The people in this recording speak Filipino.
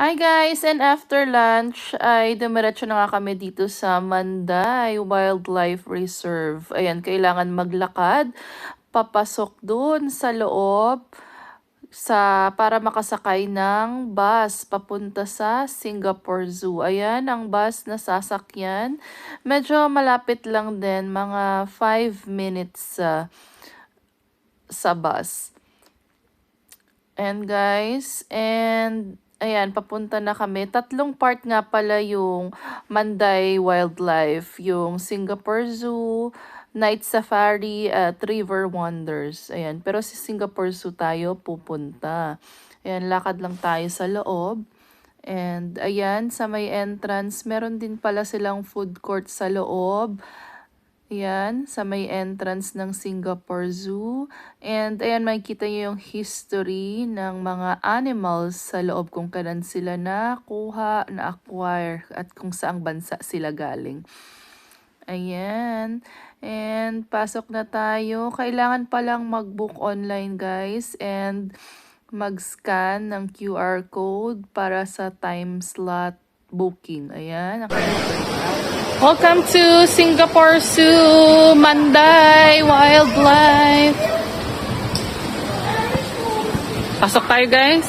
Hi guys, and after lunch ay dumiretso na nga kami dito sa Manday Wildlife Reserve. Ayan, kailangan maglakad papasok dun sa loob para makasakay ng bus papunta sa Singapore Zoo. Ayan, ang bus na sasakyan. Medyo malapit lang din, mga 5 minutes sa bus. And guys, ayan, papunta na kami. Tatlong part nga pala yung Manday Wildlife, yung Singapore Zoo, Night Safari at River Wonders. Ayan, pero sa Singapore Zoo tayo pupunta. Ayan, lakad lang tayo sa loob. And ayan, sa may entrance, meron din pala silang food court sa loob. Ayan, sa may entrance ng Singapore Zoo. And ayan, makikita nyo yung history ng mga animals sa loob kung kailan sila nakuha, na-acquire, at kung saang bansa sila galing. Ayan. And pasok na tayo. Kailangan palang mag-book online guys. And mag-scan ng QR code para sa time slot booking. Ayan. Welcome to Singapore Zoo, Manday Wildlife. Pasok tayo guys.